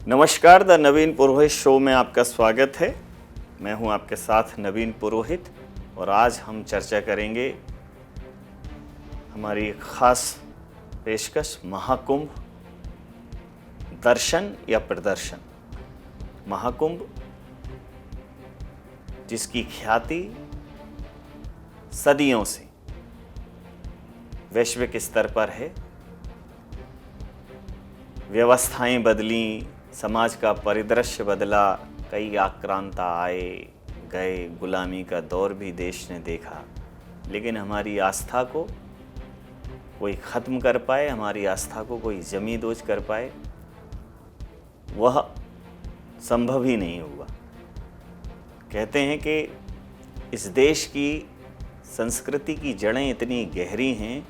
नमस्कार, the Naveen Purohit show में आपका स्वागत है। मैं हूं आपके साथ नवीन पुरोहित और आज हम चर्चा करेंगे हमारी खास पेशकश महाकुंभ दर्शन या प्रदर्शन। महाकुंभ जिसकी ख्याति सदियों से वैश्विक स्तर पर है। व्यवस्थाएं बदली, समाज का परिदृश्य बदला, कई आक्रांता आए गए, गुलामी का दौर भी देश ने देखा, लेकिन हमारी आस्था को कोई ख़त्म कर पाए, हमारी आस्था को कोई जमी दोज कर पाए, वह संभव ही नहीं हुआ। कहते हैं कि इस देश की संस्कृति की जड़ें इतनी गहरी हैं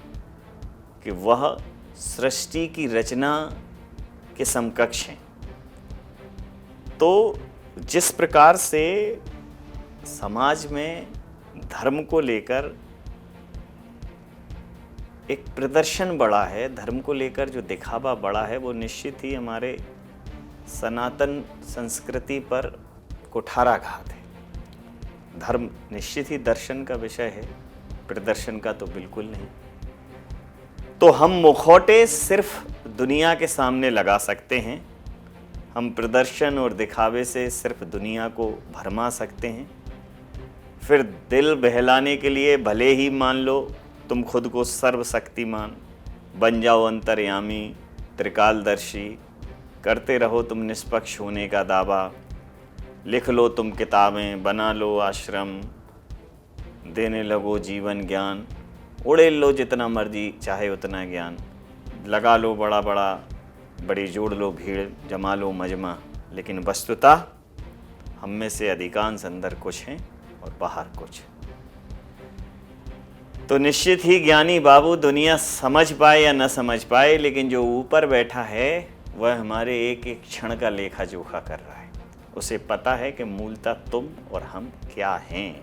कि वह सृष्टि की रचना के समकक्ष हैं। तो जिस प्रकार से समाज में धर्म को लेकर एक प्रदर्शन बढ़ा है, धर्म को लेकर जो दिखावा बढ़ा है, वो निश्चित ही हमारे सनातन संस्कृति पर कुठाराघात है। धर्म निश्चित ही दर्शन का विषय है, प्रदर्शन का तो बिल्कुल नहीं। तो हम मुखौटे सिर्फ दुनिया के सामने लगा सकते हैं, हम प्रदर्शन और दिखावे से सिर्फ दुनिया को भरमा सकते हैं। फिर दिल बहलाने के लिए भले ही मान लो तुम खुद को सर्वशक्तिमान, बन जाओ अंतर्यामी, त्रिकालदर्शी, करते रहो तुम निष्पक्ष होने का दावा, लिख लो तुम किताबें, बना लो आश्रम, देने लगो जीवन ज्ञान, उड़ेल लो जितना मर्जी चाहे उतना ज्ञान, लगा लो बड़ी जोड़ लो भीड़, जमा लो मजमा, लेकिन वस्तुतः हम में से अधिकांश अंदर कुछ हैं और बाहर कुछ। तो निश्चित ही ज्ञानी बाबू दुनिया समझ पाए या न समझ पाए, लेकिन जो ऊपर बैठा है वह हमारे एक एक क्षण का लेखा जोखा कर रहा है। उसे पता है कि मूलतः तुम और हम क्या हैं,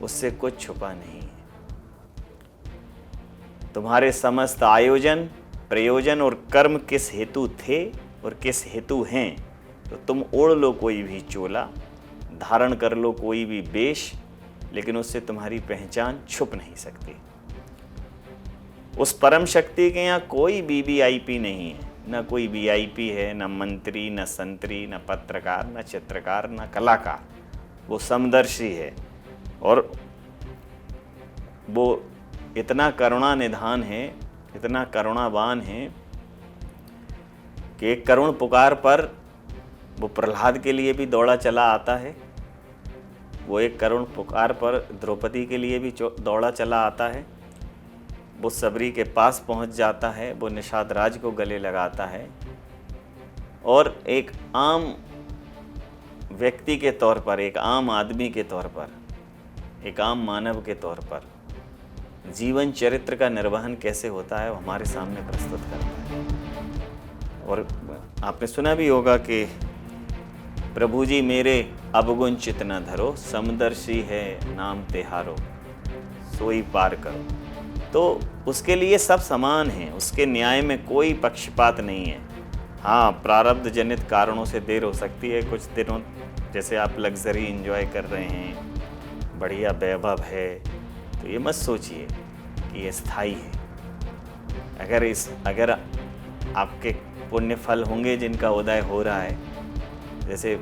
उससे कुछ छुपा नहीं है। तुम्हारे समस्त आयोजन, प्रयोजन और कर्म किस हेतु थे और किस हेतु हैं, तो तुम ओढ़ लो कोई भी चोला, धारण कर लो कोई भी वेश, लेकिन उससे तुम्हारी पहचान छुप नहीं सकती। उस परम शक्ति के यहाँ कोई वीवीआईपी नहीं है, न कोई वीआईपी है, न मंत्री, न संतरी, न पत्रकार, न चित्रकार, न कलाकार। वो समदर्शी है और वो इतना करुणा निधान है, इतना करुणावान है कि एक करुण पुकार पर वो प्रहलाद के लिए भी दौड़ा चला आता है, वो एक करुण पुकार पर द्रौपदी के लिए भी दौड़ा चला आता है, वो सबरी के पास पहुंच जाता है, वो निषाद राज को गले लगाता है और एक आम व्यक्ति के तौर पर, एक आम आदमी के तौर पर, एक आम मानव के तौर पर जीवन चरित्र का निर्वहन कैसे होता है वो हमारे सामने प्रस्तुत करता है। और आपने सुना भी होगा कि प्रभु जी मेरे अवगुण चित न धरो, समदर्शी है नाम तिहारो, सोई पार करो। तो उसके लिए सब समान हैं, उसके न्याय में कोई पक्षपात नहीं है। हाँ, प्रारब्ध जनित कारणों से देर हो सकती है कुछ दिनों, जैसे आप लग्जरी एंजॉय कर रहे हैं, बढ़िया वैभव है, तो ये मत सोचिए कि ये स्थायी है। अगर आपके पुण्य फल होंगे जिनका उदय हो रहा है, जैसे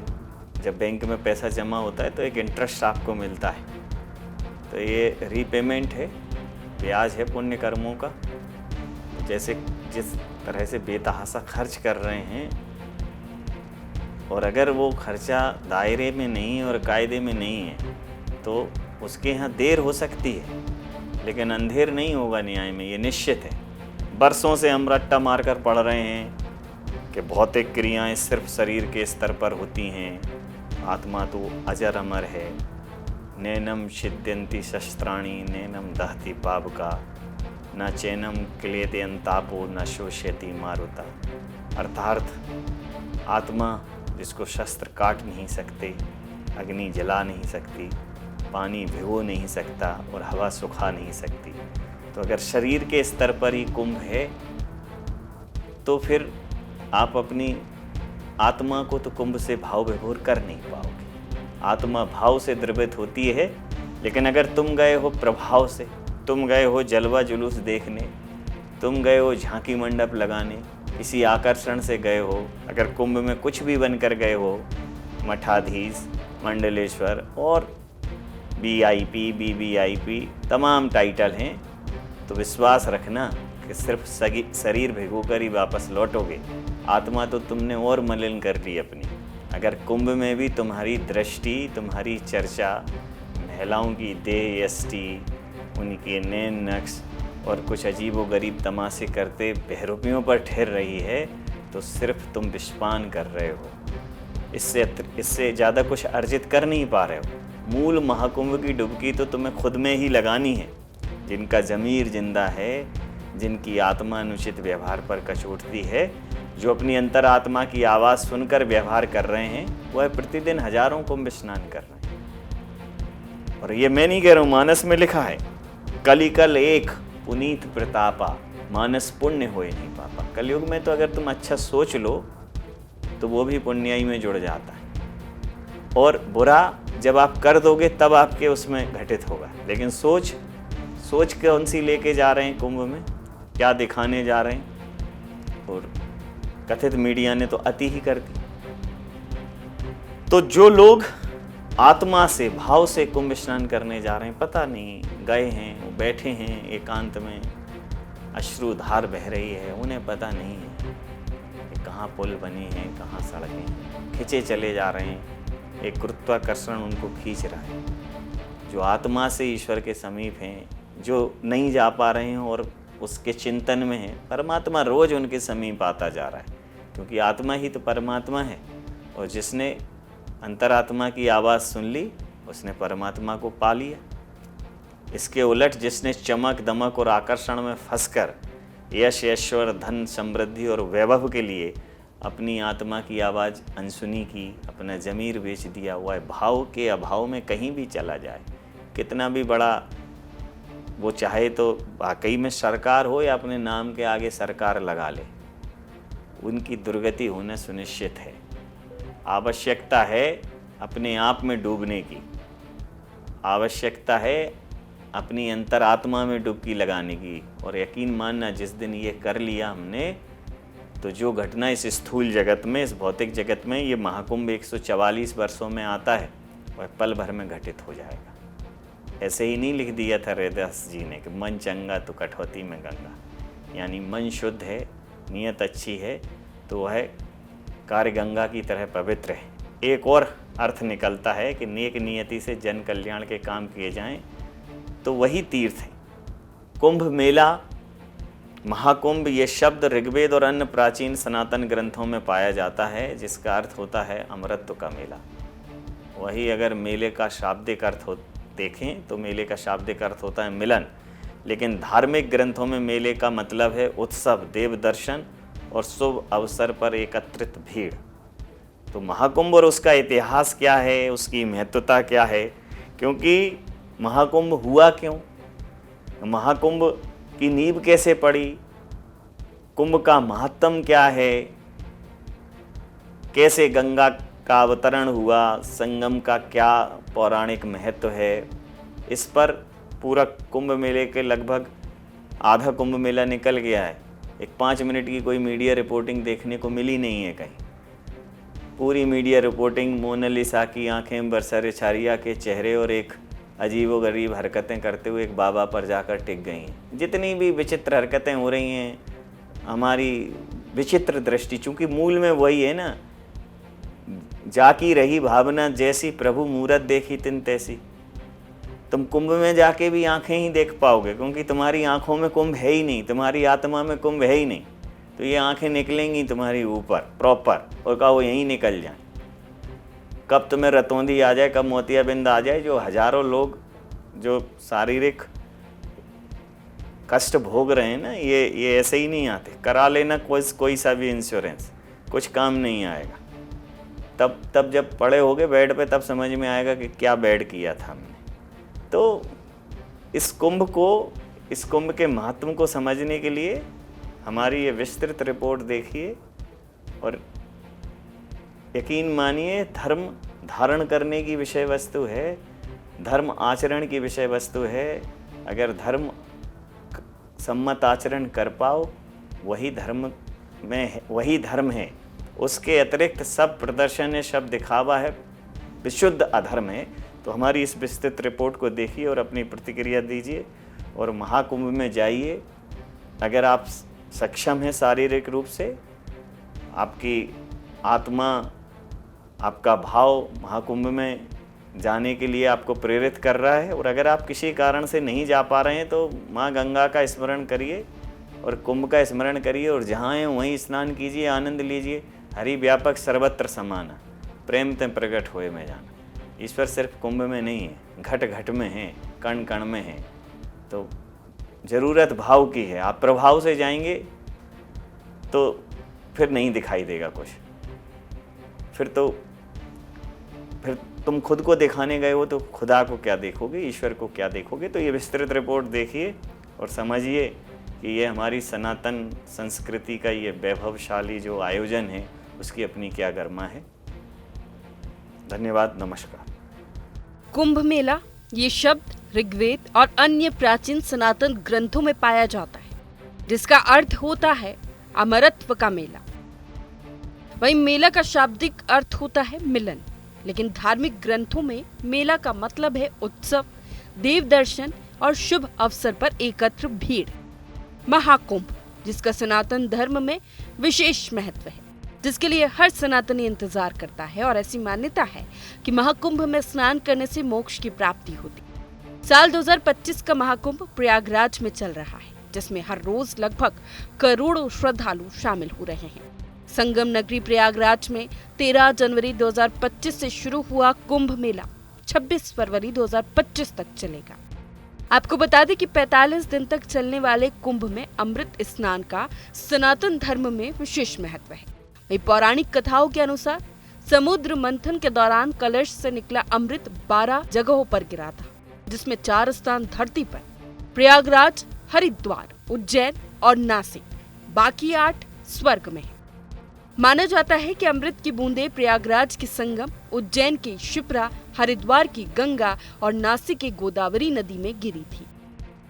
जब बैंक में पैसा जमा होता है तो एक इंटरेस्ट आपको मिलता है, तो ये रीपेमेंट है, ब्याज है पुण्य कर्मों का। जैसे जिस तरह से बेतहाशा खर्च कर रहे हैं, और अगर वो खर्चा दायरे में नहीं है और कायदे में नहीं है, तो उसके यहाँ देर हो सकती है, लेकिन अंधेर नहीं होगा न्याय में, ये निश्चित है। बरसों से हम रट्टा मारकर पढ़ रहे हैं कि भौतिक क्रियाएं सिर्फ शरीर के स्तर पर होती हैं, आत्मा तो अजर अमर है। नैनम छिद्यंती शस्त्राणी नैनम दहती पावका, न चैनम क्लेते अंतापो न शोष्यति मारुता। अर्थात आत्मा जिसको शस्त्र काट नहीं सकते, अग्नि जला नहीं सकती, पानी भिगो नहीं सकता और हवा सुखा नहीं सकती, तो अगर शरीर के स्तर पर ही कुंभ है, तो फिर आप अपनी आत्मा को तो कुंभ से भाव विभोर कर नहीं पाओगे। आत्मा भाव से द्रवित होती है, लेकिन अगर तुम गए हो प्रभाव से, तुम गए हो जलवा जुलूस देखने, तुम गए हो झांकी मंडप लगाने, किसी आकर्षण से गए हो, अगर कुंभ में कुछ भी बनकर गए हो, मठाधीश, मंडलेश्वर और VIP, BVIP तमाम टाइटल हैं, तो विश्वास रखना कि सिर्फ शरीर भिगो कर ही वापस लौटोगे। आत्मा तो तुमने और मलिन कर ली अपनी। अगर कुंभ में भी तुम्हारी दृष्टि, तुम्हारी चर्चा महिलाओं की देह यष्टि, उनके नैन नक्श और कुछ अजीबो गरीब तमाशे करते बहरूपियों पर ठहर रही है, तो सिर्फ तुम विषपान कर रहे हो। इससे ज़्यादा कुछ अर्जित कर नहीं पा रहे हो। मूल महाकुंभ की डुबकी तो तुम्हें खुद में ही लगानी है। जिनका ज़मीर जिंदा है, जिनकी आत्मा अनुचित व्यवहार पर कचोटती है, जो अपनी अंतर आत्मा की आवाज़ सुनकर व्यवहार कर रहे हैं, वह प्रतिदिन हजारों कुंभ स्नान कर रहे हैं। और ये मैं नहीं कह रहा हूँ, मानस में लिखा है, कलिकल एक पुनीत प्रतापा, मानस पुण्य होए नहीं पापा। कलयुग में तो अगर तुम अच्छा सोच लो तो वो भी पुण्याई में जुड़ जाता है, और बुरा जब आप कर दोगे तब आपके उसमें घटित होगा। लेकिन सोच कौन सी लेके जा रहे हैं कुंभ में, क्या दिखाने जा रहे हैं, और कथित मीडिया ने तो अति ही कर दी। तो जो लोग आत्मा से, भाव से कुंभ स्नान करने जा रहे हैं, पता नहीं गए हैं, वो बैठे हैं एकांत में, अश्रुधार बह रही है, उन्हें पता नहीं है कि कहाँ पुल बने हैं, कहाँ सड़कें, खिंचे चले जा रहे हैं। एक गुरुत्वाकर्षण उनको खींच रहा है। जो आत्मा से ईश्वर के समीप हैं, जो नहीं जा पा रहे हैं और उसके चिंतन में हैं, परमात्मा रोज उनके समीप आता जा रहा है, क्योंकि आत्मा ही तो परमात्मा है। और जिसने अंतरात्मा की आवाज़ सुन ली, उसने परमात्मा को पा लिया। इसके उलट जिसने चमक दमक और आकर्षण में फंसकर यश, ऐश्वर्य, धन, समृद्धि और वैभव के लिए अपनी आत्मा की आवाज़ अनसुनी की, अपना ज़मीर बेच दिया, वह भाव के अभाव में कहीं भी चला जाए, कितना भी बड़ा वो चाहे तो वाकई में सरकार हो या अपने नाम के आगे सरकार लगा ले, उनकी दुर्गति होना सुनिश्चित है। आवश्यकता है अपने आप में डूबने की, आवश्यकता है अपनी अंतरात्मा में डुबकी लगाने की। और यकीन मानना, जिस दिन ये कर लिया हमने, तो जो घटना इस स्थूल जगत में, इस भौतिक जगत में ये महाकुंभ 144 वर्षों में आता है, वह पल भर में घटित हो जाएगा। ऐसे ही नहीं लिख दिया था रैदास जी ने कि मन चंगा तो कठौती में गंगा, यानी मन शुद्ध है, नीयत अच्छी है, तो वह कार्य गंगा की तरह पवित्र है। एक और अर्थ निकलता है कि नेक नियति से जन कल्याण के काम किए जाएं तो वही तीर्थ है। कुंभ मेला, महाकुंभ, ये शब्द ऋग्वेद और अन्य प्राचीन सनातन ग्रंथों में पाया जाता है, जिसका अर्थ होता है अमृत का मेला। वही अगर मेले का शाब्दिक अर्थ देखें तो मेले का शाब्दिक अर्थ होता है मिलन, लेकिन धार्मिक ग्रंथों में मेले का मतलब है उत्सव, देव दर्शन और शुभ अवसर पर एकत्रित भीड़। तो महाकुंभ और उसका इतिहास क्या है, उसकी महत्वता क्या है, क्योंकि महाकुंभ हुआ क्यों, महाकुंभ की नींव कैसे पड़ी, कुंभ का महत्तम क्या है, कैसे गंगा का अवतरण हुआ, संगम का क्या पौराणिक महत्व है, इस पर पूरा कुंभ मेले के लगभग आधा कुंभ मेला निकल गया है। एक 5 मिनट की कोई मीडिया रिपोर्टिंग देखने को मिली नहीं है कहीं। पूरी मीडिया रिपोर्टिंग मोनालिसा की आंखें, बरसरिछारिया के चेहरे और एक अजीबोगरीब हरकतें करते हुए एक बाबा पर जाकर टिक गई हैं। जितनी भी विचित्र हरकतें हो रही हैं, हमारी विचित्र दृष्टि, चूँकि मूल में वही है ना, जाकी रही भावना जैसी, प्रभु मूरत देखी तिन तैसी। तुम कुंभ में जाके भी आंखें ही देख पाओगे, क्योंकि तुम्हारी आंखों में कुंभ है ही नहीं, तुम्हारी आत्मा में कुंभ है ही नहीं। तो ये आंखें निकलेंगी तुम्हारी ऊपर प्रॉपर, और कहा वो यहीं निकल जाए। कब तुम्हें रतौंधी आ जाए, कब मोतियाबिंद आ जाए। जो हजारों लोग जो शारीरिक कष्ट भोग रहे हैं ना, ये ऐसे ही नहीं आते। करा लेना कोई सा भी इंश्योरेंस, कुछ काम नहीं आएगा। तब जब पड़े होगे बेड पे, तब समझ में आएगा कि क्या बेड किया था हमने। तो इस कुंभ के महत्व को समझने के लिए हमारी ये विस्तृत रिपोर्ट देखिए, और यकीन मानिए धर्म धारण करने की विषय वस्तु है, धर्म आचरण की विषय वस्तु है। अगर धर्म सम्मत आचरण कर पाओ वही धर्म है। उसके अतिरिक्त सब प्रदर्शन है, सब दिखावा है, विशुद्ध अधर्म है। तो हमारी इस विस्तृत रिपोर्ट को देखिए और अपनी प्रतिक्रिया दीजिए और महाकुंभ में जाइए। अगर आप सक्षम हैं शारीरिक रूप से, आपकी आत्मा, आपका भाव महाकुंभ में जाने के लिए आपको प्रेरित कर रहा है, और अगर आप किसी कारण से नहीं जा पा रहे हैं तो माँ गंगा का स्मरण करिए और कुंभ का स्मरण करिए और जहाँ हैं वहीं स्नान कीजिए, आनंद लीजिए। हरि व्यापक सर्वत्र समाना, प्रेम ते प्रकट होए में जाना। ईश्वर सिर्फ कुंभ में नहीं है, घट घट में है, कण कण में है। तो ज़रूरत भाव की है। आप प्रभाव से जाएंगे तो फिर नहीं दिखाई देगा कुछ। फिर तुम खुद को दिखाने गए हो तो खुदा को क्या देखोगे, ईश्वर को क्या देखोगे। तो ये विस्तृत रिपोर्ट देखिए और समझिए कि ये हमारी सनातन संस्कृति का ये वैभवशाली जो आयोजन है उसकी अपनी क्या गरिमा है। धन्यवाद, नमस्कार। कुंभ मेला ये शब्द ऋग्वेद और अन्य प्राचीन सनातन ग्रंथों में पाया जाता है, जिसका अर्थ होता है अमरत्व का मेला। वहीं मेला का शाब्दिक अर्थ होता है मिलन, लेकिन धार्मिक ग्रंथों में मेला का मतलब है उत्सव, देव दर्शन और शुभ अवसर पर एकत्र भीड़। महाकुंभ, जिसका सनातन धर्म में विशेष महत्व है, जिसके लिए हर सनातनी इंतजार करता है, और ऐसी मान्यता है कि महाकुंभ में स्नान करने से मोक्ष की प्राप्ति होती है। साल 2025 का महाकुंभ प्रयागराज में चल रहा है, जिसमें हर रोज लगभग करोड़ों श्रद्धालु शामिल हो रहे हैं। संगम नगरी प्रयागराज में 13 जनवरी 2025 से शुरू हुआ कुंभ मेला 26 फरवरी 2025 तक चलेगा। आपको बता दें कि 45 दिन तक चलने वाले कुंभ में अमृत स्नान का सनातन धर्म में विशेष महत्व है। वहीं पौराणिक कथाओं के अनुसार समुद्र मंथन के दौरान कलश से निकला अमृत 12 जगहों पर गिरा था, जिसमें 4 स्थान धरती पर, प्रयागराज, हरिद्वार, उज्जैन और नासिक, बाकी 8 स्वर्ग में है। माना जाता है कि अमृत की बूंदें प्रयागराज के संगम, उज्जैन की शिप्रा, हरिद्वार की गंगा और नासिक की गोदावरी नदी में गिरी थी।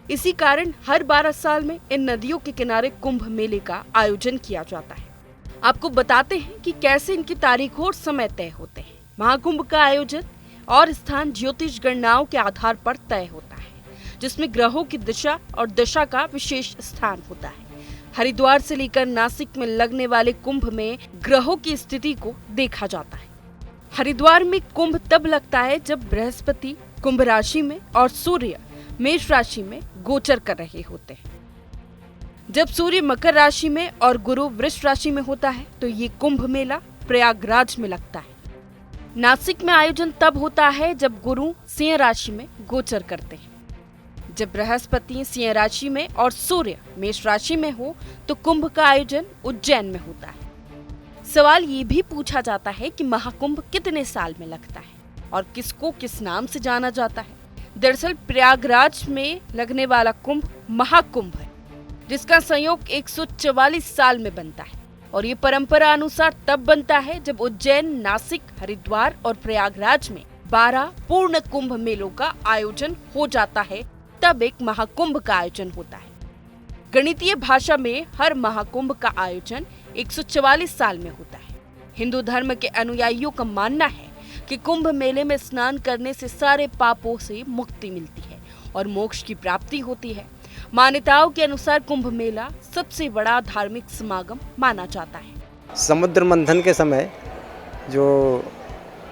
इसी कारण हर 12 साल में इन नदियों के किनारे कुंभ मेले का आयोजन किया जाता है। आपको बताते हैं कि कैसे इनकी तारीखों और समय तय होते हैं। महाकुंभ का आयोजन और स्थान ज्योतिष गणनाओं के आधार पर तय होता है, जिसमें ग्रहों की दिशा और दशा का विशेष स्थान होता है। हरिद्वार से लेकर नासिक में लगने वाले कुंभ में ग्रहों की स्थिति को देखा जाता है। हरिद्वार में कुंभ तब लगता है जब बृहस्पति कुंभ राशि में और सूर्य मेष राशि में गोचर कर रहे होते हैं। जब सूर्य मकर राशि में और गुरु वृष राशि में होता है तो ये कुंभ मेला प्रयागराज में लगता है। नासिक में आयोजन तब होता है जब गुरु सिंह राशि में गोचर करते हैं। जब बृहस्पति सिंह राशि में और सूर्य मेष राशि में हो तो कुंभ का आयोजन उज्जैन में होता है। सवाल ये भी पूछा जाता है कि महाकुंभ कितने साल में लगता है और किसको किस नाम से जाना जाता है। दरअसल प्रयागराज में लगने वाला कुंभ महाकुंभ है, जिसका संयोग 144 साल में बनता है, और ये परंपरा अनुसार तब बनता है जब उज्जैन, नासिक, हरिद्वार और प्रयागराज में 12 पूर्ण कुंभ मेलों का आयोजन हो जाता है, तब एक महाकुंभ का आयोजन होता है। गणितीय भाषा में हर महाकुंभ का आयोजन 144 साल में होता है। हिंदू धर्म के अनुयायियों का मानना है कि कुंभ मेले में स्नान करने से सारे पापों से मुक्ति मिलती है और मोक्ष की प्राप्ति होती है। मान्यताओं के अनुसार कुंभ मेला सबसे बड़ा धार्मिक समागम माना जाता है। समुद्र मंथन के समय जो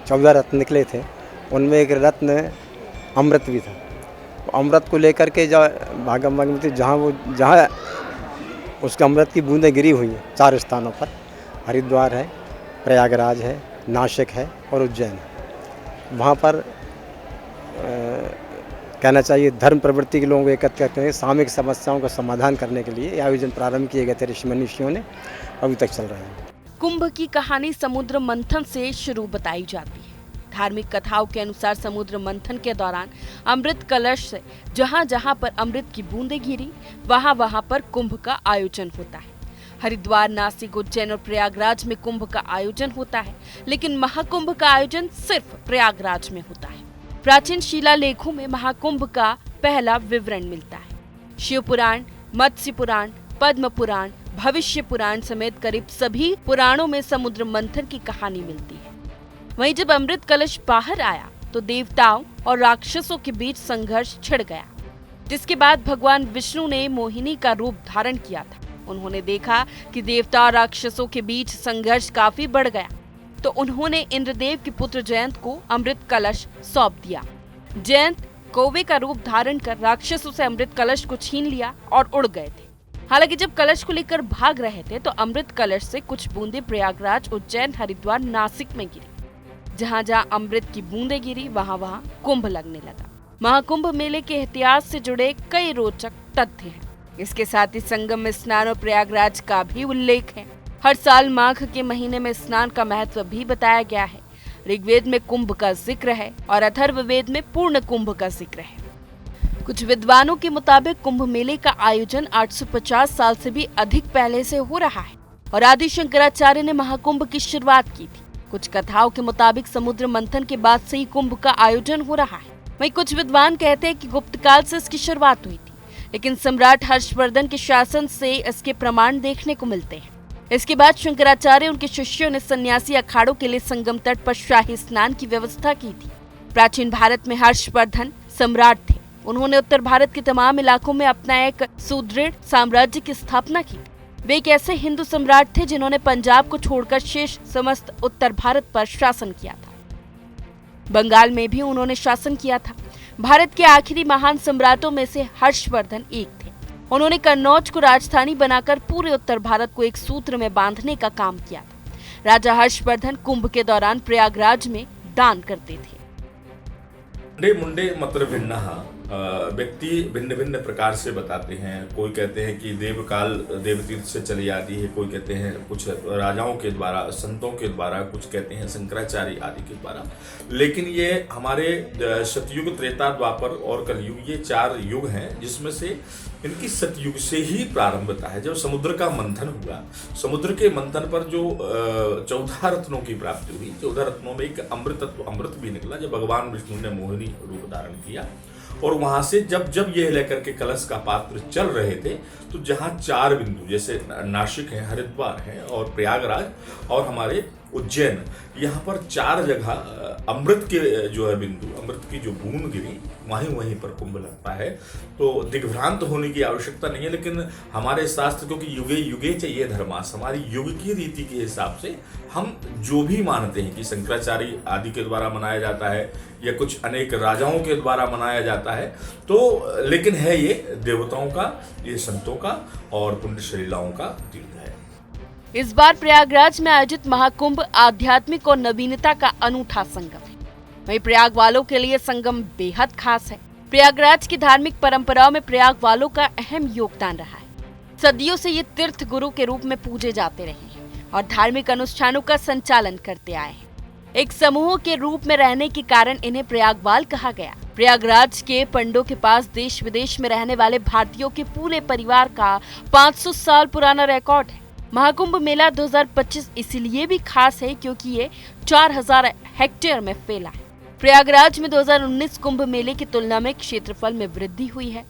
14 रत्न निकले थे, उनमें एक रत्न अमृत भी था। अमृत को लेकर के भागवती जहाँ उसके अमृत की बूंदें गिरी हुई हैं 4 स्थानों पर, हरिद्वार है, प्रयागराज है, नासिक है और उज्जैन। वहाँ पर कहना चाहिए धर्म प्रवृत्ति के लोगों को एकत्र करते हैं, सामूहिक समस्याओं का समाधान करने के लिए आयोजन प्रारंभ किए गए थे ऋषि मुनियों ने, अभी तक चल रहे हैं। कुंभ की कहानी समुद्र मंथन से शुरू बताई जाती है। धार्मिक कथाओं के अनुसार समुद्र मंथन के दौरान अमृत कलश से जहां जहां पर अमृत की बूंदें गिरी, वहां वहां पर कुंभ का आयोजन होता है। हरिद्वार, नासिक, उज्जैन और प्रयागराज में कुंभ का आयोजन होता है, लेकिन महाकुंभ का आयोजन सिर्फ प्रयागराज में होता है। प्राचीन शिलालेखों में महाकुंभ का पहला विवरण मिलता है। शिव पुराण, मत्स्य पुराण, पद्म पुराण, भविष्य पुराण समेत करीब सभी पुराणों में समुद्र मंथन की कहानी मिलती है। वहीं जब अमृत कलश बाहर आया तो देवताओं और राक्षसों के बीच संघर्ष छिड़ गया, जिसके बाद भगवान विष्णु ने मोहिनी का रूप धारण किया था। उन्होंने देखा कि देवता और राक्षसों के बीच संघर्ष काफी बढ़ गया, तो उन्होंने इंद्रदेव के पुत्र जयंत को अमृत कलश सौंप दिया। जयंत कौवे का रूप धारण कर राक्षसों से अमृत कलश को छीन लिया और उड़ गए थे। हालांकि जब कलश को लेकर भाग रहे थे तो अमृत कलश से कुछ बूंदें प्रयागराज, उज्जैन, हरिद्वार, नासिक में गिरी। जहां जहां अमृत की बूंदें गिरी वहां वहां कुंभ लगने लगा। महाकुंभ मेले के इतिहास से जुड़े कई रोचक तथ्य हैं। इसके साथ ही संगम में स्नान और प्रयागराज का भी उल्लेख है। हर साल माघ के महीने में स्नान का महत्व भी बताया गया है। ऋग्वेद में कुंभ का जिक्र है और अथर्ववेद में पूर्ण कुंभ का जिक्र है। कुछ विद्वानों के मुताबिक कुंभ मेले का आयोजन 850 साल से भी अधिक पहले से हो रहा है और आदि शंकराचार्य ने महाकुंभ की शुरुआत की थी। कुछ कथाओं के मुताबिक समुद्र मंथन के बाद से ही कुंभ का आयोजन हो रहा है। वहीं कुछ विद्वान कहते हैं कि गुप्त काल से इसकी शुरुआत हुई थी, लेकिन सम्राट हर्षवर्धन के शासन से इसके प्रमाण देखने को मिलते हैं। इसके बाद शंकराचार्य उनके शिष्यों ने सन्यासी अखाड़ों के लिए संगम तट पर शाही स्नान की व्यवस्था की थी। प्राचीन भारत में हर्षवर्धन सम्राट थे। उन्होंने उत्तर भारत के तमाम इलाकों में अपना एक सुदृढ़ साम्राज्य की स्थापना की। वे एक ऐसे हिंदू सम्राट थे जिन्होंने पंजाब को छोड़कर शेष समस्त उत्तर भारत पर शासन किया था। बंगाल में भी उन्होंने शासन किया था। भारत के आखिरी महान सम्राटों में से हर्षवर्धन एक थे। उन्होंने कन्नौज को राजधानी बनाकर पूरे उत्तर भारत को एक सूत्र में बांधने का काम किया था। राजा हर्षवर्धन कुंभ के दौरान प्रयागराज में दान करते थे। मुंडे मुंडे मत्र भिन्नः, व्यक्ति भिन्न भिन्न प्रकार से बताते हैं। कोई कहते हैं कि देवकाल देवतीर्थ से चली आती है, कोई कहते हैं कुछ राजाओं के द्वारा, संतों के द्वारा, कुछ कहते हैं शंकराचार्य आदि के द्वारा। लेकिन ये हमारे सतयुग, त्रेता, द्वापर और कलयुग, ये 4 युग हैं, जिसमें से इनकी सतयुग से ही प्रारंभता है। जब समुद्र का मंथन हुआ, समुद्र के मंथन पर जो 14 रत्नों की प्राप्ति हुई, 14 रत्नों में एक अमृत भी निकला, जब भगवान विष्णु ने मोहिनी रूप धारण किया। और वहां से जब ये लेकर के कलश का पात्र चल रहे थे, तो जहां 4 बिंदु, जैसे नासिक है, हरिद्वार है और प्रयागराज और हमारे उज्जैन, यहाँ पर 4 जगह अमृत के जो है बिंदु, अमृत की जो बूंद गिरी, वहीं पर कुंभ लगता है। तो दिग्भ्रांत होने की आवश्यकता नहीं है, लेकिन हमारे शास्त्र, क्योंकि युगे युगे चाहिए धर्मास, हमारी युग की रीति के हिसाब से हम जो भी मानते हैं कि शंकराचार्य आदि के द्वारा मनाया जाता है या कुछ अनेक राजाओं के द्वारा मनाया जाता है, तो लेकिन है ये देवताओं का, ये संतों का और पुण्यश्लीलाओं का तीर्थ है। इस बार प्रयागराज में आयोजित महाकुंभ आध्यात्मिक और नवीनता का अनूठा संगम है। वहीं प्रयाग वालों के लिए संगम बेहद खास है। प्रयागराज की धार्मिक परंपराओं में प्रयाग वालों का अहम योगदान रहा है। सदियों से ये तीर्थ गुरु के रूप में पूजे जाते रहे हैं और धार्मिक अनुष्ठानों का संचालन करते आए हैं। एक समूह के रूप में रहने के कारण इन्हें प्रयागवाल कहा गया। प्रयागराज के पंडों के पास देश विदेश में रहने वाले भारतीयों के पूरे परिवार का 500 साल पुराना रिकॉर्ड है। महाकुंभ मेला 2025 इसलिए भी खास है क्योंकि ये 4000 हेक्टेयर में फैला है। प्रयागराज में 2019 कुंभ मेले की तुलना में क्षेत्रफल में वृद्धि हुई है,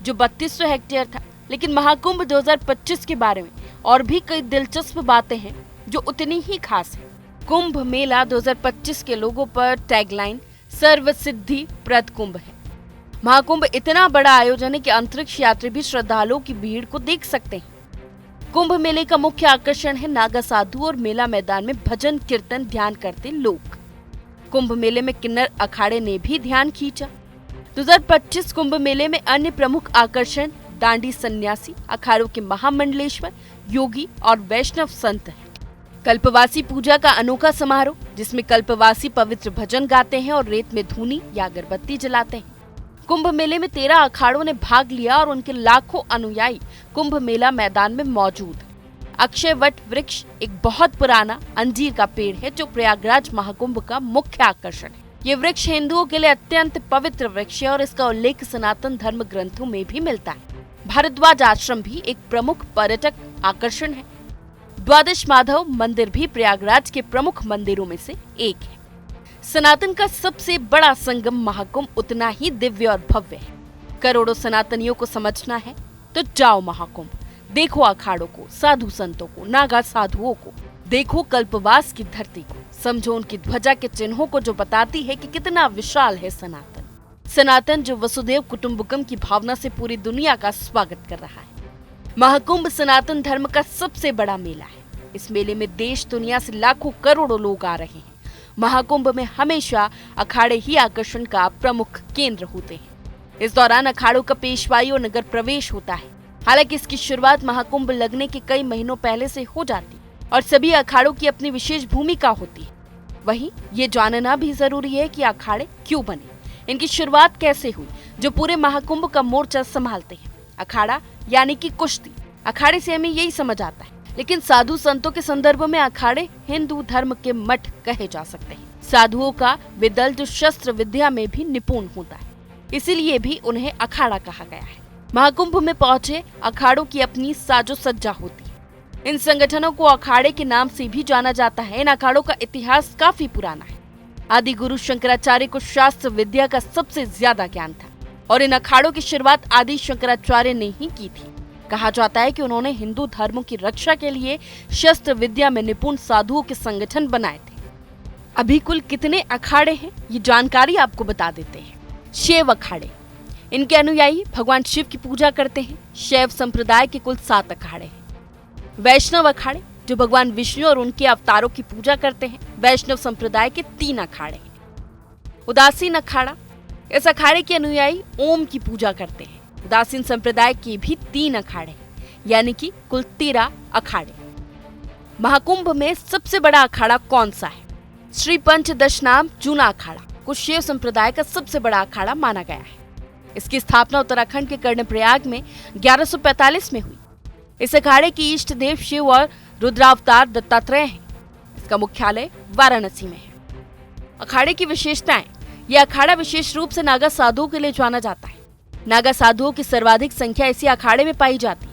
जो 3200 हेक्टेयर था। लेकिन महाकुंभ 2025 के बारे में और भी कई दिलचस्प बातें हैं जो उतनी ही खास है। कुंभ मेला 2025 के लोगों पर टैगलाइन सर्व सिद्धि प्रद कुंभ है। महाकुंभ इतना बड़ा आयोजन है कि अंतरिक्ष यात्री भी श्रद्धालुओं की भीड़ को देख सकते हैं। कुंभ मेले का मुख्य आकर्षण है नागा साधु और मेला मैदान में भजन कीर्तन ध्यान करते लोग। कुंभ मेले में किन्नर अखाड़े ने भी ध्यान खींचा। 2025 कुंभ मेले में अन्य प्रमुख आकर्षण दांडी सन्यासी, अखाड़ों के महामंडलेश्वर, योगी और वैष्णव संत हैं। कल्पवासी पूजा का अनोखा समारोह, जिसमें कल्पवासी पवित्र भजन गाते हैं और रेत में धूनी या अगरबत्ती जलाते हैं। कुंभ मेले में 13 अखाड़ों ने भाग लिया और उनके लाखों अनुयायी कुंभ मेला मैदान में मौजूद हैं। अक्षय वट वृक्ष एक बहुत पुराना अंजीर का पेड़ है जो प्रयागराज महाकुंभ का मुख्य आकर्षण है। ये वृक्ष हिंदुओं के लिए अत्यंत पवित्र वृक्ष है और इसका उल्लेख सनातन धर्म ग्रंथों में भी मिलता है। भारद्वाज आश्रम भी एक प्रमुख पर्यटक आकर्षण है। द्वादश माधव मंदिर भी प्रयागराज के प्रमुख मंदिरों में से एक है। सनातन का सबसे बड़ा संगम महाकुंभ उतना ही दिव्य और भव्य है। करोड़ों सनातनियों को समझना है तो जाओ महाकुंभ, देखो अखाड़ों को, साधु संतों को, नागा साधुओं को, देखो कल्पवास की धरती को, समझो उनकी ध्वजा के चिन्हों को जो बताती है कि कितना विशाल है सनातन। सनातन जो वसुदेव कुटुंबकम की भावना से पूरी दुनिया का स्वागत कर रहा है। महाकुंभ सनातन धर्म का सबसे बड़ा मेला है। इस मेले में देश दुनिया से लाखों करोड़ों लोग आ रहे हैं। महाकुंभ में हमेशा अखाड़े ही आकर्षण का प्रमुख केंद्र होते हैं। इस दौरान अखाड़ों का पेशवाई और नगर प्रवेश होता है। हालांकि इसकी शुरुआत महाकुंभ लगने के कई महीनों पहले से हो जाती और सभी अखाड़ों की अपनी विशेष भूमिका होती है। वहीं ये जानना भी जरूरी है कि अखाड़े क्यों बने, इनकी शुरुआत कैसे हुई, जो पूरे महाकुंभ का मोर्चा संभालते हैं। अखाड़ा यानी कि कुश्ती, अखाड़े से हमें यही समझ आता है, लेकिन साधु संतों के संदर्भ में अखाड़े हिंदू धर्म के मठ कहे जा सकते हैं। साधुओं का वे दल जो शस्त्र विद्या में भी निपुण होता है, इसीलिए भी उन्हें अखाड़ा कहा गया है। महाकुंभ में पहुंचे अखाड़ों की अपनी साजो सज्जा होती है। इन संगठनों को अखाड़े के नाम से भी जाना जाता है। इन अखाड़ों का इतिहास काफी पुराना है। आदि गुरु शंकराचार्य को शास्त्र विद्या का सबसे ज्यादा ज्ञान था और इन अखाड़ों की शुरुआत आदि शंकराचार्य ने ही की थी। कहा जाता है कि उन्होंने हिंदू धर्म की रक्षा के लिए शस्त्र विद्या में निपुण साधुओं के संगठन बनाए थे। अभी कुल कितने अखाड़े हैं, ये जानकारी आपको बता देते हैं। शैव अखाड़े, इनके अनुयायी भगवान शिव की पूजा करते हैं। शैव संप्रदाय के कुल 7 अखाड़े हैं। वैष्णव अखाड़े, जो भगवान विष्णु और उनके अवतारों की पूजा करते हैं। वैष्णव संप्रदाय के 3 अखाड़े हैं। उदासीन अखाड़ा, इस अखाड़े के अनुयायी ओम की पूजा करते हैं। उदासीन संप्रदाय के भी 3 अखाड़े हैं, यानी कि कुल 13 अखाड़े। महाकुंभ में सबसे बड़ा अखाड़ा कौन सा है? श्री पंचदशनाम जूना अखाड़ा को शैव संप्रदाय का सबसे बड़ा अखाड़ा माना गया है। इसकी स्थापना उत्तराखंड के कर्णप्रयाग में 1145 में हुई। इस अखाड़े के इष्ट देव शिव और रुद्रावतार दत्तात्रेय हैं। इसका मुख्यालय वाराणसी में है। अखाड़े की विशेषताएं, यह अखाड़ा विशेष रूप से नागा साधुओं के लिए जाना जाता है। नागा साधुओं की सर्वाधिक संख्या इसी अखाड़े में पाई जाती है।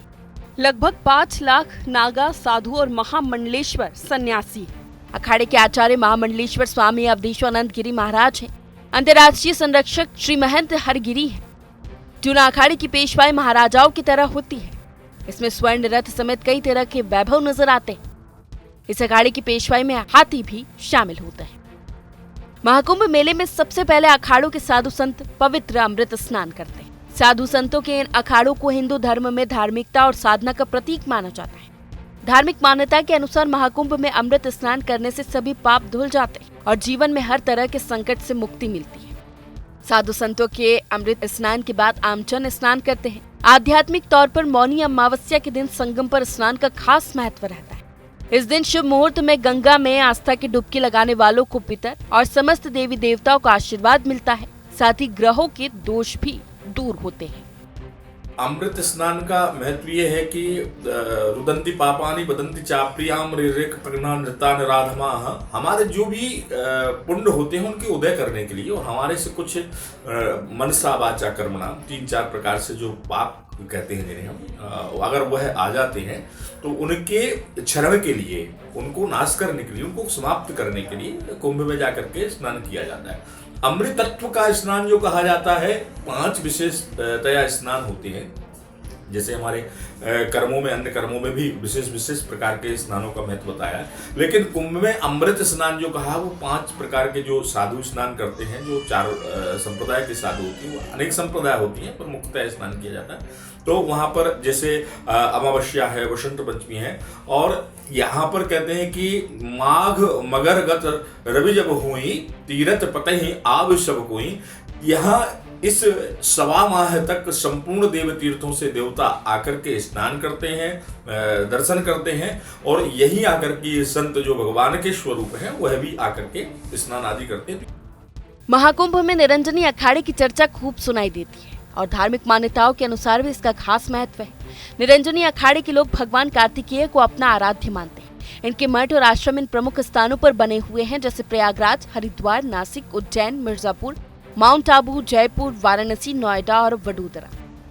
लगभग 5 लाख नागा साधु और महामंडलेश्वर सन्यासी। अखाड़े के आचार्य महामंडलेश्वर स्वामी अवधेशानंद गिरी महाराज हैं। अंतर्राष्ट्रीय संरक्षक श्री महंत हरगिरी हैं। जूना अखाड़े की पेशवाई महाराजाओं की तरह होती है। इसमें स्वर्ण रथ समेत कई तरह के वैभव नजर आते हैं। इस अखाड़े की पेशवाई में हाथी भी शामिल होते हैं। महाकुंभ मेले में सबसे पहले अखाड़ों के साधु संत पवित्र अमृत स्नान करते हैं। साधु संतों के इन अखाड़ों को हिंदू धर्म में धार्मिकता और साधना का प्रतीक माना जाता है। धार्मिक मान्यता के अनुसार महाकुंभ में अमृत स्नान करने से सभी पाप धुल जाते हैं और जीवन में हर तरह के संकट से मुक्ति मिलती है। साधु संतों के अमृत स्नान के बाद आमजन स्नान करते हैं। आध्यात्मिक तौर पर मौनी अमावस्या के दिन संगम पर स्नान का खास महत्व रहता है। इस दिन शुभ मुहूर्त में गंगा में आस्था की डुबकी लगाने वालों को पितर और समस्त देवी देवताओं का आशीर्वाद मिलता है। साथ ही ग्रहों के दोष भी दूर होते हैं। अमृत स्नान का महत्व ये है कि रुदंती पापानि बदंती चाप्रियाम ऋक प्रज्ञा नृता निराधमा, हमारे जो भी पुण्य होते हैं उनके उदय करने के लिए और हमारे से कुछ मनसा वाचा कर्मणा 3-4 प्रकार से जो पाप कहते हैं जिन्हें हम, अगर वह आ जाते हैं तो उनके क्षरण के लिए, उनको नाश करने के लिए, उनको समाप्त करने के लिए कुंभ में जाकर के स्नान किया जाता है। अमृतत्व का स्नान जो कहा जाता है, 5 विशेषतया स्नान होते हैं। जैसे हमारे कर्मों में, अन्य कर्मों में भी विशेष प्रकार के स्नानों का महत्व बताया है, लेकिन कुंभ में अमृत स्नान जो कहा वो 5 प्रकार के जो साधु स्नान करते हैं, जो 4 संप्रदाय के साधु होती है, वो अनेक संप्रदाय होती हैं पर मुख्यतः स्नान किया जाता है। तो वहाँ पर जैसे अमावस्या है, वसंत पंचमी है, और यहाँ पर कहते हैं कि माघ मगर गत रवि जब हुई तीरथ पतहि आव सब कोई। यहाँ इस 1.25 माह तक संपूर्ण देव तीर्थों से देवता आकर के स्नान करते हैं, दर्शन करते हैं, और यही आकर के संत जो भगवान के स्वरूप हैं वह भी आकर के स्नान आदि करते हैं। महाकुंभ में निरंजनी अखाड़े की चर्चा खूब सुनाई देती है और धार्मिक मान्यताओं के अनुसार भी इसका खास महत्व है। निरंजनी अखाड़े के लोग भगवान कार्तिकेय को अपना आराध्य मानते हैं। इनके मठ और आश्रम इन प्रमुख स्थानों पर बने हुए हैं, जैसे प्रयागराज, हरिद्वार, नासिक, उज्जैन, मिर्जापुर, माउंट आबू, जयपुर, वाराणसी, नोएडा और वडोदरा।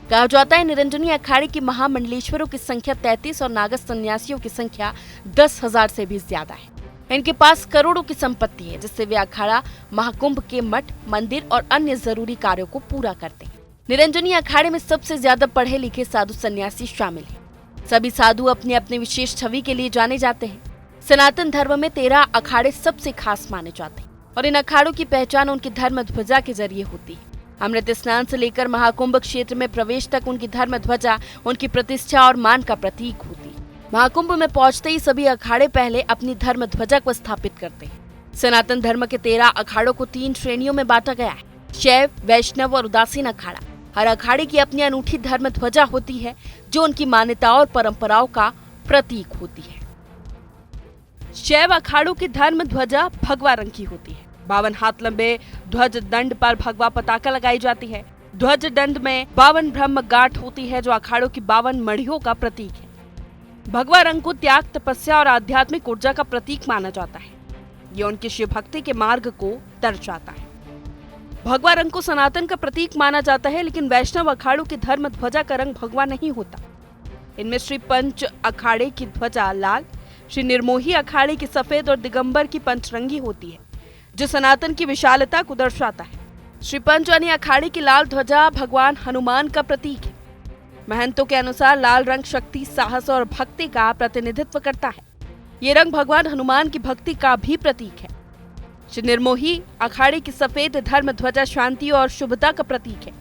कहा जाता है निरंजनी अखाड़े की महामंडलेश्वरों की संख्या 33 और नागस सन्यासियों की संख्या 10,000 से भी ज्यादा है। इनके पास करोड़ों की संपत्ति है, जिससे वे अखाड़ा महाकुंभ के मठ, मंदिर और अन्य जरूरी कार्यों को पूरा करते हैं। निरंजनी अखाड़े में सबसे ज्यादा पढ़े लिखे साधु सन्यासी शामिल हैं। सभी साधु अपने अपने विशेष छवि के लिए जाने जाते हैं। सनातन धर्म में 13 अखाड़े सबसे खास माने जाते हैं और इन अखाड़ों की पहचान उनकी धर्म ध्वजा के जरिए होती है। अमृत स्नान से लेकर महाकुंभ क्षेत्र में प्रवेश तक उनकी धर्म ध्वजा उनकी प्रतिष्ठा और मान का प्रतीक होती है। महाकुंभ में पहुंचते ही सभी अखाड़े पहले अपनी धर्म ध्वजा को स्थापित करते हैं। सनातन धर्म के 13 अखाड़ों को 3 श्रेणियों में बांटा गया है: शैव, वैष्णव और उदासीन अखाड़ा। हर अखाड़े की अपनी अनूठी धर्म ध्वजा होती है, जो उनकी मान्यताओं और परंपराओं का प्रतीक होती है। शैव अखाड़ों की धर्म ध्वजा भगवा रंग की होती है। 52 हाथ लंबे ध्वज दंड पर भगवा पताका लगाई जाती है। ध्वज दंड में 52 ब्रह्म गांठ होती है, जो अखाड़ों की 52 मणियों का प्रतीक है। भगवा रंग को त्याग, तपस्या और आध्यात्मिक ऊर्जा का प्रतीक माना जाता है। ये उनकी शिव भक्ति के मार्ग को दर्शाता है। भगवा रंग को सनातन का प्रतीक माना जाता है, लेकिन वैष्णव अखाड़ों की धर्म ध्वजा का रंग भगवा नहीं होता। इनमें श्री पंच अखाड़े की ध्वजा लाल, श्री निर्मोही अखाड़े की सफेद और दिगंबर की पंचरंगी होती है, जो सनातन की विशालता को दर्शाता है। श्री पंचवानी अखाड़े की लाल ध्वजा भगवान हनुमान का प्रतीक है। महंतों के अनुसार लाल रंग शक्ति, साहस और भक्ति का प्रतिनिधित्व करता है। ये रंग भगवान हनुमान की भक्ति का भी प्रतीक है। श्री निर्मोही अखाड़े की सफेद धर्म ध्वजा शांति और शुभता का प्रतीक है।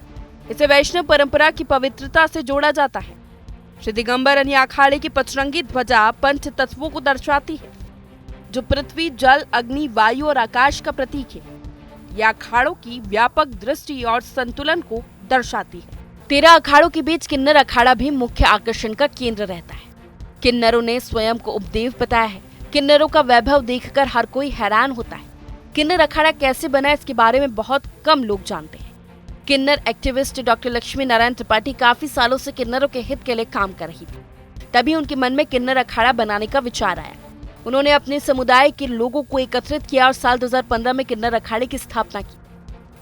इसे वैष्णव परंपरा की पवित्रता से जोड़ा जाता है। श्री दिगंबर अखाड़े की पचरंगी ध्वजा पंच तत्वों को दर्शाती है, जो पृथ्वी, जल, अग्नि, वायु और आकाश का प्रतीक है। यह अखाड़ों की व्यापक दृष्टि और संतुलन को दर्शाती है। 13 अखाड़ों के बीच किन्नर अखाड़ा भी मुख्य आकर्षण का केंद्र रहता है। किन्नरों ने स्वयं को उपदेव बताया है। किन्नरों का वैभव देखकर हर कोई हैरान होता है। किन्नर अखाड़ा कैसे बना, इसके बारे में बहुत कम लोग जानते हैं। किन्नर एक्टिविस्ट डॉक्टर लक्ष्मी नारायण त्रिपाठी काफी सालों से किन्नरों के हित के लिए काम कर रही थी। तभी उनके मन में किन्नर अखाड़ा बनाने का विचार आया। उन्होंने अपने समुदाय के लोगों को एकत्रित किया और साल 2015 में किन्नर अखाड़े की स्थापना की।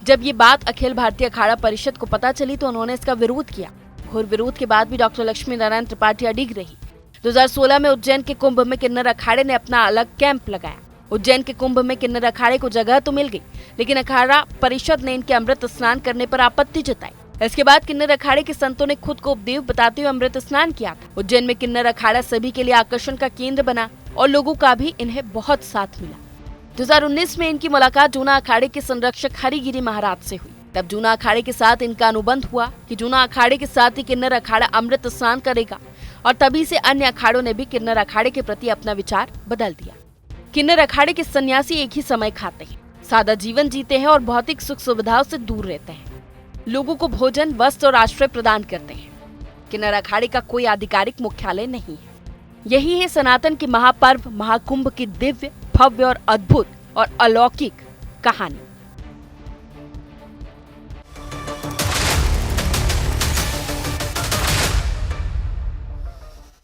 जब ये बात अखिल भारतीय अखाड़ा परिषद को पता चली तो उन्होंने इसका विरोध किया। घोर विरोध के बाद भी डॉक्टर लक्ष्मी नारायण त्रिपाठी अडिग रही। 2016 में उज्जैन के कुंभ में किन्नर अखाड़े ने अपना अलग कैंप लगाया। उज्जैन के कुंभ में किन्नर अखाड़े को जगह तो मिल गई, लेकिन अखाड़ा परिषद ने इनके अमृत स्नान करने पर आपत्ति जताई। इसके बाद किन्नर अखाड़े के संतों ने खुद को उपदेव बताते हुए अमृत स्नान किया था। उज्जैन में किन्नर अखाड़ा सभी के लिए आकर्षण का केंद्र बना और लोगों का भी इन्हें बहुत साथ मिला। 2019 में इनकी मुलाकात जूना अखाड़े के संरक्षक हरिगिरी महाराज से हुई। तब जूना अखाड़े के साथ इनका अनुबंध हुआ कि जूना अखाड़े के साथ ही किन्नर अखाड़ा अमृत स्नान करेगा, और तभी से अन्य अखाड़ों ने भी किन्नर अखाड़े के प्रति अपना विचार बदल दिया। किन्नर अखाड़े के सन्यासी एक ही समय खाते हैं, सादा जीवन जीते हैं और भौतिक सुख सुविधाओं से दूर रहते हैं। लोगों को भोजन, वस्त्र और आश्रय प्रदान करते हैं। किन्नर अखाड़े का कोई आधिकारिक मुख्यालय नहीं है। यही है सनातन के महापर्व महाकुंभ की दिव्य, भव्य और अद्भुत और अलौकिक कहानी।